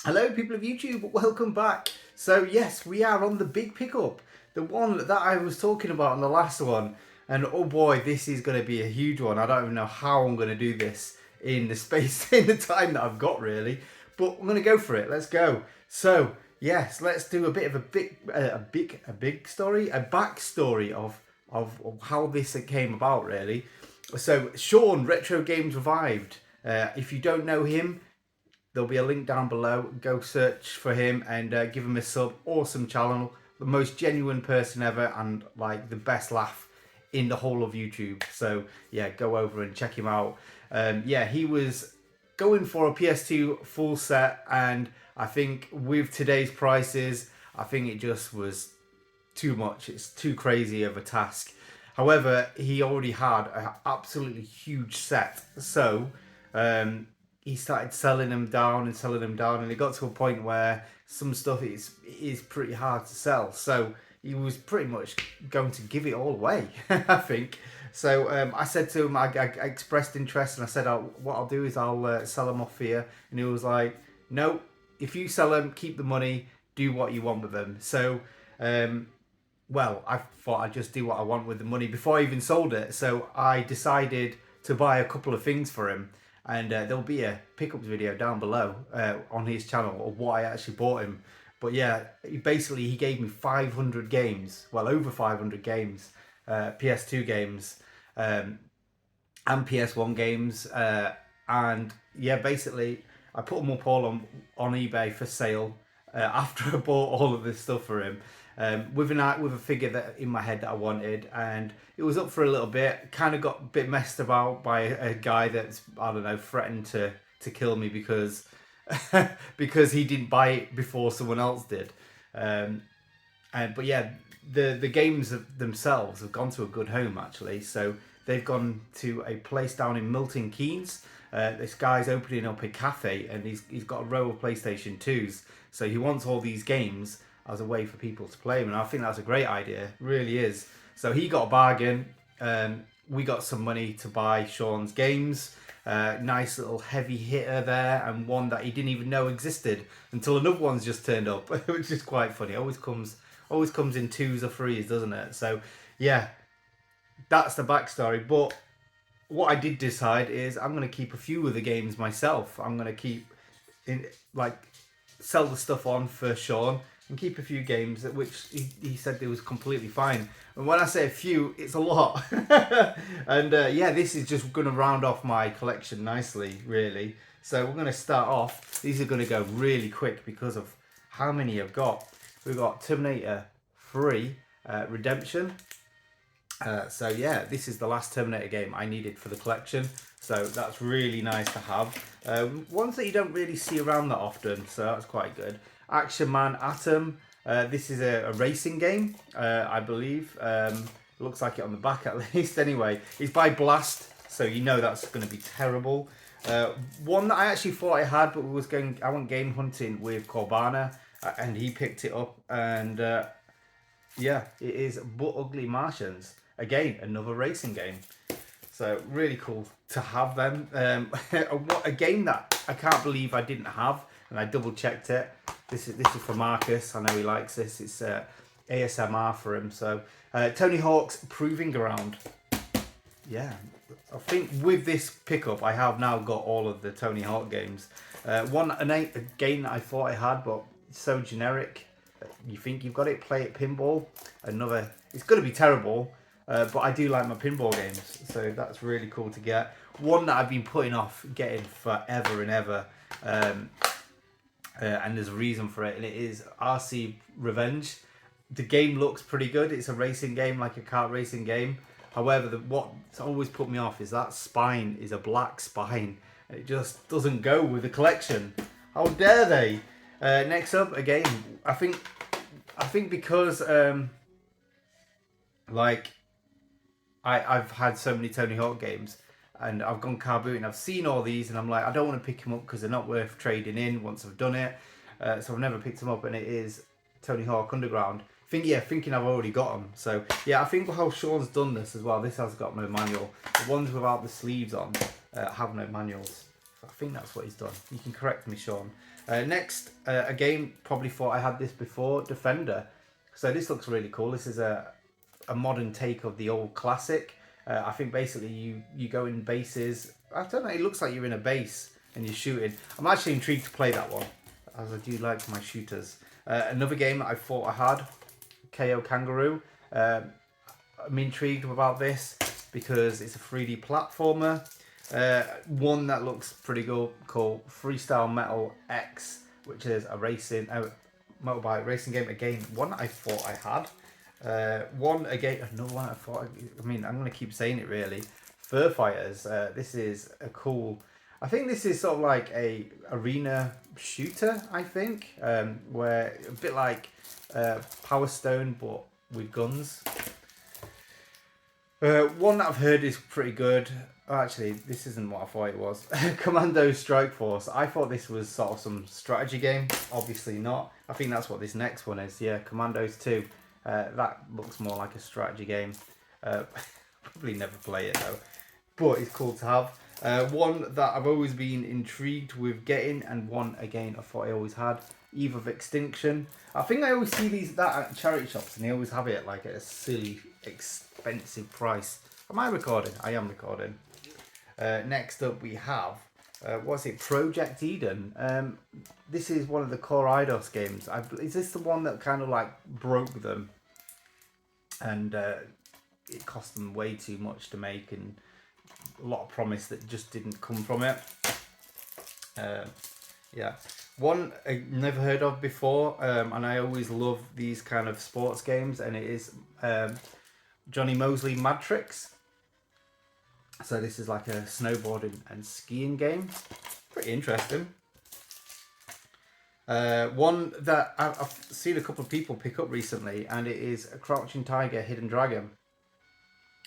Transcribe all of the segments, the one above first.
Hello people of YouTube, welcome back. So yes, we are on the big pickup. The one that I was talking about on the last one. And oh boy, this is going to be a huge one. I don't even know how I'm going to do this in the space, in the time that I've got really. But I'm going to go for it, let's go. So yes, let's do a bit of a big story, a backstory of how this came about really. So Sean, Retro Games Revived. If you don't know him, there'll be a link down below. Go search for him and give him a sub. Awesome channel. The most genuine person ever and like the best laugh in the whole of YouTube. So yeah, go over and check him out. Yeah, he was going for a PS2 full set, and I think with today's prices, I think it just was too much. It's too crazy of a task. However, he already had an absolutely huge set. So he started selling them down and selling them down, and it got to a point where some stuff is pretty hard to sell. So he was pretty much going to give it all away, I think. So I said to him, I expressed interest, and I said, what I'll do is I'll sell them off here. And he was like, no, if you sell them, keep the money, do what you want with them. So well, I thought I'd just do what I want with the money before I even sold it. So I decided to buy a couple of things for him. And there'll be a pickups video down below on his channel of what I actually bought him. But yeah, he gave me 500 games, well over 500 games, PS2 games and PS1 games. And yeah, basically I put them up all on eBay for sale after I bought all of this stuff for him. With a figure that in my head that I wanted, and it was up for a little bit. Kind of got a bit messed about by a guy that's, I don't know, threatened to kill me because because he didn't buy it before someone else did. But yeah, the games themselves have gone to a good home actually. So they've gone to a place down in Milton Keynes. This guy's opening up a cafe, and he's got a row of PlayStation 2s. So he wants all these games as a way for people to play them, and I think that's a great idea, it really is. So he got a bargain. We got some money to buy Sean's games. Nice little heavy hitter there, and one that he didn't even know existed until another one's just turned up, which is quite funny. Always comes in twos or threes, doesn't it? So yeah, that's the backstory. But what I did decide is I'm going to keep a few of the games myself. I'm going to keep in like sell the stuff on for Sean and keep a few games, which he said they was completely fine. And when I say a few, it's a lot. And yeah, this is just going to round off my collection nicely, really. So we're going to start off. These are going to go really quick because of how many I've got. We've got Terminator 3 Redemption. So yeah, this is the last Terminator game I needed for the collection. So that's really nice to have. Ones that you don't really see around that often, so that's quite good. Action Man Atom. This is a racing game, I believe. Looks like it on the back at least. Anyway, it's by Blast, so you know that's going to be terrible. One that I actually thought I had, but I went game hunting with Corbana, and he picked it up, and yeah, it is But Ugly Martians. Again, another racing game. So really cool to have them. A game that I can't believe I didn't have, and I double checked it. This is for Marcus. I know he likes this. It's ASMR for him. So Tony Hawk's Proving Ground. Yeah, I think with this pickup, I have now got all of the Tony Hawk games. A game that I thought I had, but it's so generic. You think you've got it, play it pinball. It's going to be terrible, but I do like my pinball games, so that's really cool to get. One that I've been putting off getting forever and ever, and there's a reason for it, and it is RC Revenge. The game looks pretty good. It's a racing game, like a kart racing game. However, what's always put me off is that spine is a black spine. It just doesn't go with the collection. How dare they? Next up, again, I think because like I've had so many Tony Hawk games, and I've gone car booting, I've seen all these, and I'm like, I don't want to pick them up because they're not worth trading in once I've done it. So I've never picked them up, and it is Tony Hawk Underground. Thinking I've already got them. So yeah, I think how Sean's done this as well. This has got no manual. The ones without the sleeves on have no manuals. I think that's what he's done. You can correct me, Sean. Next, a game, probably thought I had this before, Defender. So this looks really cool. This is a modern take of the old classic. I think basically you go in bases. I don't know, it looks like you're in a base and you're shooting. I'm actually intrigued to play that one, as I do like my shooters. Another game that I thought I had, KO Kangaroo. I'm intrigued about this because it's a 3D platformer. One that looks pretty good called Freestyle Metal X, which is a racing motorbike racing game. Again, one that I thought I had. Another one I thought. I mean, I'm gonna keep saying it really. Fur Fighters. This is a cool. I think this is sort of like a arena shooter. I think where a bit like Power Stone but with guns. One that I've heard is pretty good. Oh, actually, this isn't what I thought it was. Commando Strike Force. I thought this was sort of some strategy game. Obviously not. I think that's what this next one is. Yeah, Commandos 2. That looks more like a strategy game. Probably never play it though. But it's cool to have. One that I've always been intrigued with getting, and one again I thought I always had. Eve of Extinction. I think I always see that at charity shops and they always have it like at a silly expensive price. Am I recording? I am recording. Next up we have what's it? Project Eden. This is one of the core IDOS games. Is this the one that kind of like broke them and it cost them way too much to make and a lot of promise that just didn't come from it? Yeah. One I never heard of before, and I always love these kind of sports games, and it is Johnny Mosley Mad Tricks. So this is like a snowboarding and skiing game. Pretty interesting. One that I've seen a couple of people pick up recently, and it is a Crouching Tiger, Hidden Dragon.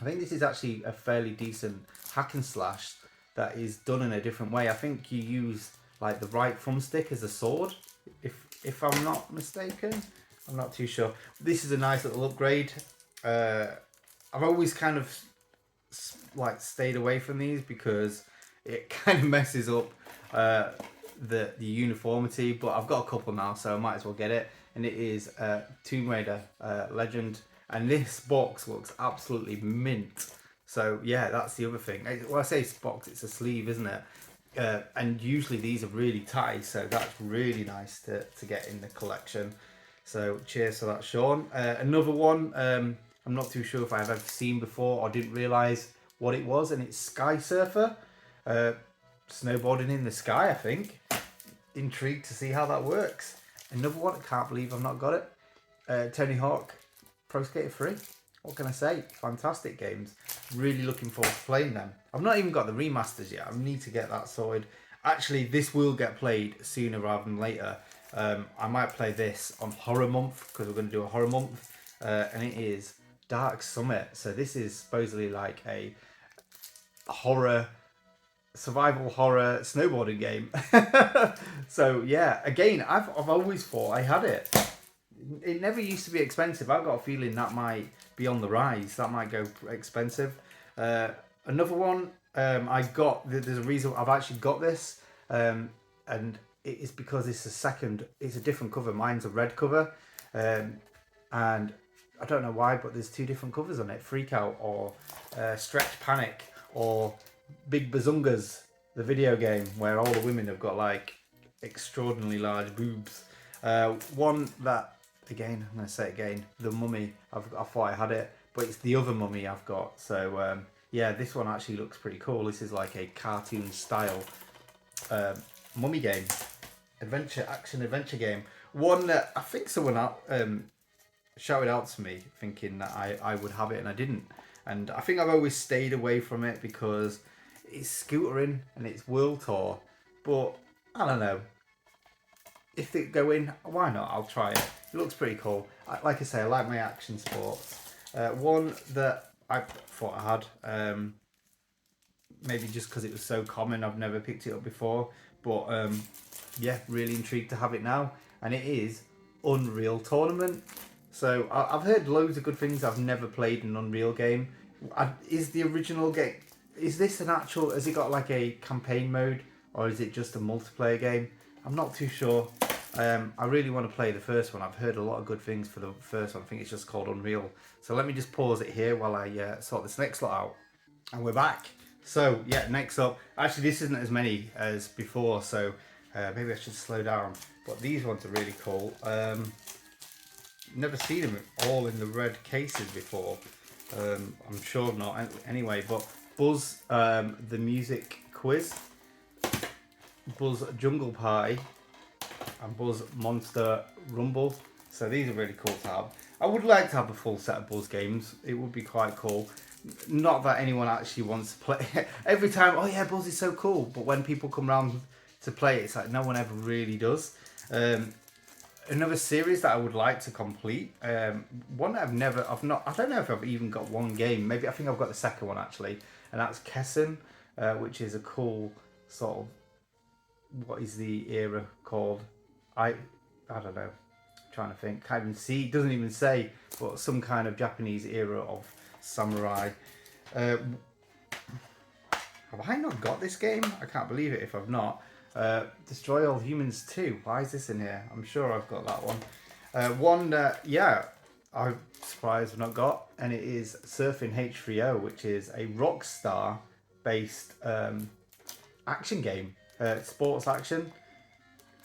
I think this is actually a fairly decent hack and slash that is done in a different way. I think you use like the right thumbstick as a sword, if I'm not mistaken. I'm not too sure. This is a nice little upgrade. I've always kind of like stayed away from these because it kind of messes up the uniformity, but I've got a couple now, so I might as well get it. And it is Tomb Raider Legend, and this box looks absolutely mint. So yeah, that's the other thing. Well, I say box, it's a sleeve, isn't it? And usually these are really tight, so that's really nice to get in the collection. So cheers for that, Sean. Another one, I'm not too sure if I've ever seen before or didn't realise what it was, and it's Sky Surfer. Snowboarding in the sky, I think. Intrigued to see how that works. Another one, I can't believe I've not got it. Tony Hawk Pro Skater 3. What can I say? Fantastic games. Really looking forward to playing them. I've not even got the remasters yet. I need to get that sorted. Actually, this will get played sooner rather than later. I might play this on Horror Month because we're going to do a Horror Month. And it is Dark Summit. So this is supposedly like a survival horror snowboarding game. So yeah, again, I've always thought I had it. It never used to be expensive. I've got a feeling that might be on the rise. That might go expensive. Another one I got, there's a reason I've actually got this, and it is because it's a different cover. Mine's a red cover, and I don't know why, but there's two different covers on it. Freak Out or Stretch Panic or Big Bazungas, the video game where all the women have got like extraordinarily large boobs. One that, again, I'm going to say it again, The Mummy, I thought I had it, but it's the other Mummy I've got. So yeah, this one actually looks pretty cool. This is like a cartoon style mummy game, action adventure game. One that I think someone shouted out to me thinking that I would have it and I didn't. And I think I've always stayed away from it because it's scootering and it's World Tour. But I don't know. If they go in, why not? I'll try it. It looks pretty cool. Like I say, I like my action sports. One that I thought I had, maybe just because it was so common, I've never picked it up before. But yeah, really intrigued to have it now. And it is Unreal Tournament. So I've heard loads of good things. I've never played an Unreal game. Is the original game, is this an actual, has it got like a campaign mode or is it just a multiplayer game? I'm not too sure. I really want to play the first one. I've heard a lot of good things for the first one. I think it's just called Unreal. So let me just pause it here while I sort this next lot out. And we're back. So yeah, next up, actually this isn't as many as before, so maybe I should slow down. But these ones are really cool. Never seen them all in the red cases before. I'm sure not anyway, but Buzz the Music Quiz, Buzz Jungle Party, and Buzz Monster Rumble. So these are really cool to have. I would like to have a full set of Buzz games. It would be quite cool. Not that anyone actually wants to play. Every time, oh yeah, Buzz is so cool. But when people come around to play it, it's like no one ever really does. Another series that I would like to complete. One that I don't know if I've even got one game. Maybe I think I've got the second one actually. And that's Kessen, which is a cool sort of, what is the era called? I don't know. I'm trying to think. Can't even see. It doesn't even say. But some kind of Japanese era of samurai. Have I not got this game? I can't believe it if I've not. Destroy All Humans 2. Why is this in here? I'm sure I've got that one. One that, yeah, I'm surprised I've not got. And it is Surfing H3O, which is a Rockstar based action game. Sports action.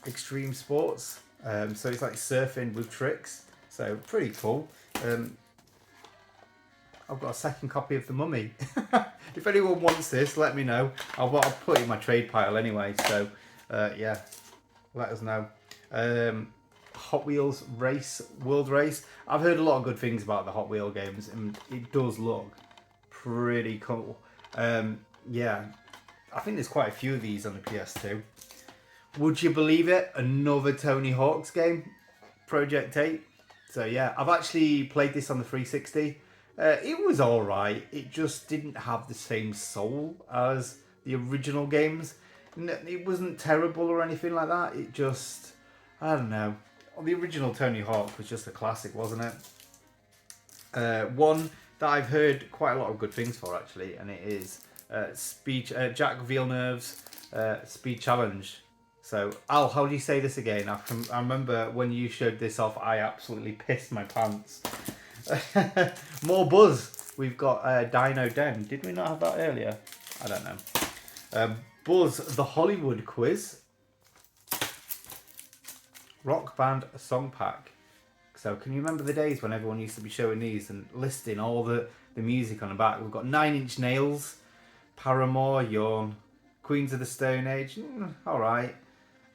Extreme sports. So it's like surfing with tricks. So pretty cool. I've got a second copy of The Mummy. If anyone wants this, let me know. I'll put it in my trade pile anyway. So yeah, let us know. Hot Wheels Race, World Race. I've heard a lot of good things about the Hot Wheel games, and it does look pretty cool. Yeah, I think there's quite a few of these on the PS2. Would you believe it? Another Tony Hawk's game, Project 8. So yeah, I've actually played this on the 360. It was alright. It just didn't have the same soul as the original games. It wasn't terrible or anything like that. It just, I don't know. The original Tony Hawk was just a classic, wasn't it? One that I've heard quite a lot of good things for actually, and it is Jack Villeneuve's Speed Challenge. So, Al, how do you say this again? I remember when you showed this off, I absolutely pissed my pants. More Buzz. We've got Dino Den. Did we not have that earlier? I don't know. Buzz the Hollywood Quiz. Rock Band Song Pack. So can you remember the days when everyone used to be showing these and listing all the music on the back? We've got 9 Inch Nails, Paramore, Yawn, Queens of the Stone Age, alright.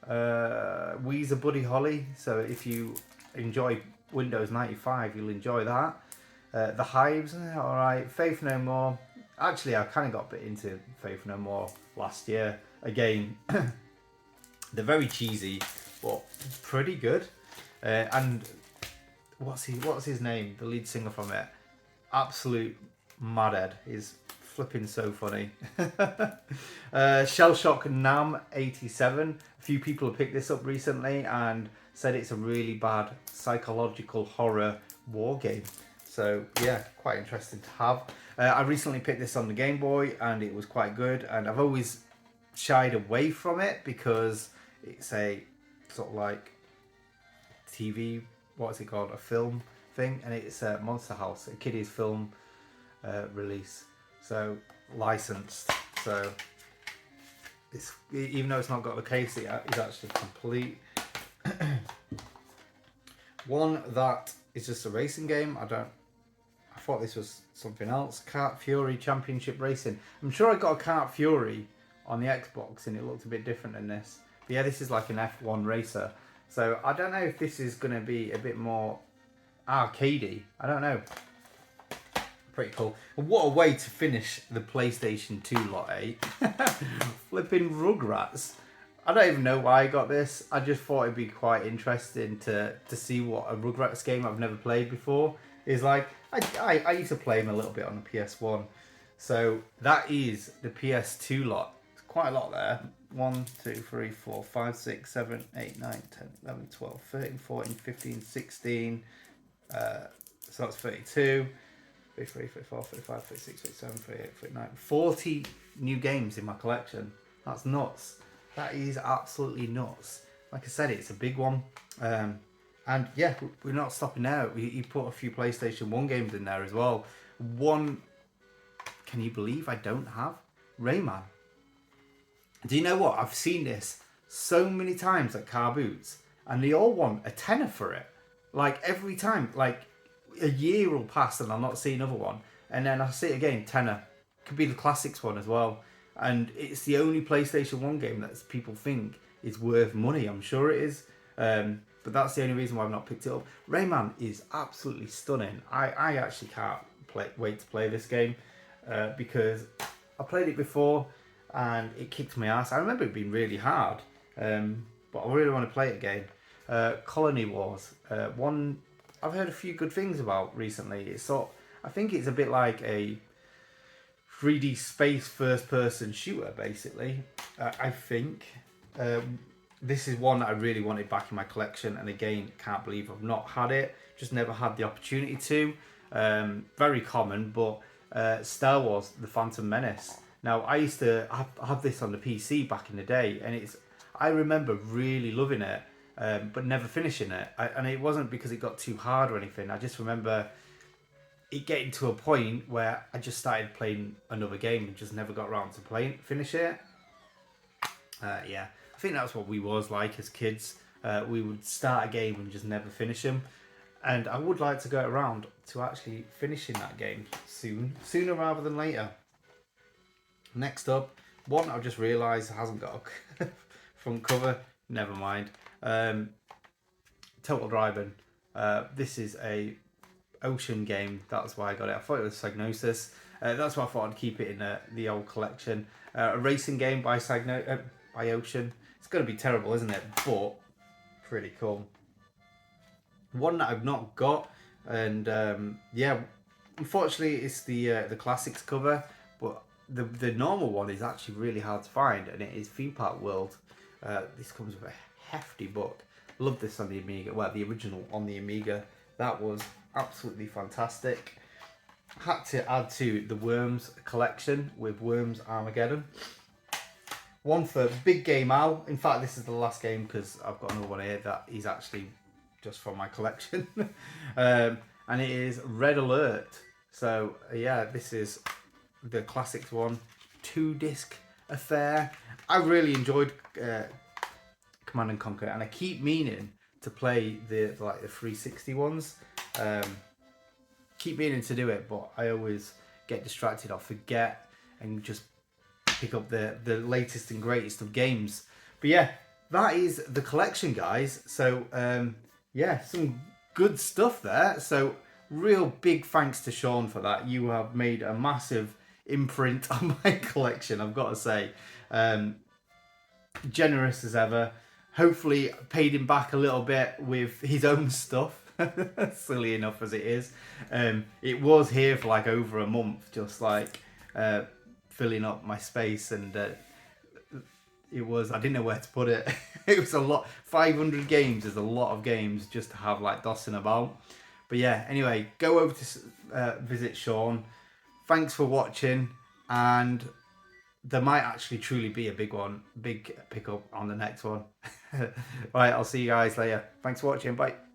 Weezer, Buddy Holly. So if you enjoy Windows 95, you'll enjoy that. The Hives, alright. Faith No More. Actually, I kind of got a bit into Faith No More last year. Again, they're very cheesy, but pretty good. And what's his name? The lead singer from it. Absolute madhead. He's flipping so funny. Shell Shock Nam 87. A few people have picked this up recently and said it's a really bad psychological horror war game. So yeah, quite interesting to have. I recently picked this on the Game Boy and it was quite good, and I've always shied away from it because it's a sort of like TV, what's it called, a film thing, and it's a Monster House, a kiddies film release, so licensed. So it's, even though it's not got the case, it is actually complete. One that is just a racing game. I thought this was something else. Kart Fury Championship Racing. I'm sure I got a Kart Fury on the Xbox and it looked a bit different than this. But yeah, this is like an F1 racer. So I don't know if this is going to be a bit more arcadey. I don't know. Pretty cool. And what a way to finish the PlayStation 2 lot, eh? Flipping Rugrats. I don't even know why I got this. I just thought it'd be quite interesting to see what a Rugrats game I've never played before is like. I used to play them a little bit on the PS1. So that is the PS2 lot. It's quite a lot there. 1, 2, 3, 4, 5, 6, 7, 8, 9, 10, 11, 12, 13, 14, 15, 16. So that's 32. 33, 34, 35, 36, 37, 38, 39. 40 new games in my collection. That's nuts. That is absolutely nuts. Like I said, it's a big one. And yeah, we're not stopping there. You put a few PlayStation 1 games in there as well. One, can you believe I don't have? Rayman. Do you know what? I've seen this so many times at car boots, and they all want a tenner for it. Like every time, like a year will pass and I'll not see another one, and then I'll see it again, tenner. Could be the classics one as well, and it's the only PlayStation 1 game that people think is worth money. I'm sure it is, but that's the only reason why I've not picked it up. Rayman is absolutely stunning. I actually can't wait to play this game because I played it before and it kicked my ass. I remember it being really hard, but I really want to play it again. Colony Wars, one I've heard a few good things about recently. I think it's a bit like a 3D space first-person shooter, basically. I think this is one that I really wanted back in my collection, and again, can't believe I've not had it. Just never had the opportunity to. Very common, but Star Wars: The Phantom Menace. Now, I used to have this on the PC back in the day, and I remember really loving it, but never finishing it. And it wasn't because it got too hard or anything. I just remember it getting to a point where I just started playing another game and just never got around to finish it. Yeah, I think that's what we was like as kids. We would start a game and just never finish them. And I would like to go around to actually finishing that game sooner rather than later. Next up, one I've just realised hasn't got a front cover. Never mind. Total Driving. This is a ocean game. That's why I got it. I thought it was Psygnosis. That's why I thought I'd keep it in the old collection. A racing game by Ocean. It's going to be terrible, isn't it? But pretty cool. One that I've not got, and yeah, unfortunately it's the classics cover, but the normal one is actually really hard to find, and it is Theme Park World. This comes with a hefty book. Love this on the Amiga. Well, the original on the Amiga. That was absolutely fantastic. Had to add to the Worms collection with Worms Armageddon. One for Big Game Al. In fact, this is the last game because I've got another one here that is actually just from my collection. And it is Red Alert. So yeah, this is the classics one. 2-disc affair. I really enjoyed Command and Conquer, and I keep meaning to play the 360 ones. Keep meaning to do it, but I always get distracted. I'll forget and just pick up the latest and greatest of games. But yeah, that is the collection, guys. So yeah, some good stuff there. So real big thanks to Sean for that. You have made a massive imprint on my collection, I've got to say. Generous as ever. Hopefully paid him back a little bit with his own stuff. Silly enough as it is. It was here for like over a month, just like filling up my space, and it was, I didn't know where to put it. It was a lot. 500 games is a lot of games just to have like dossing about. But yeah, anyway, go over to visit Sean. Thanks for watching, and there might actually truly be a big pickup on the next one. Right, I'll see you guys later. Thanks for watching. Bye.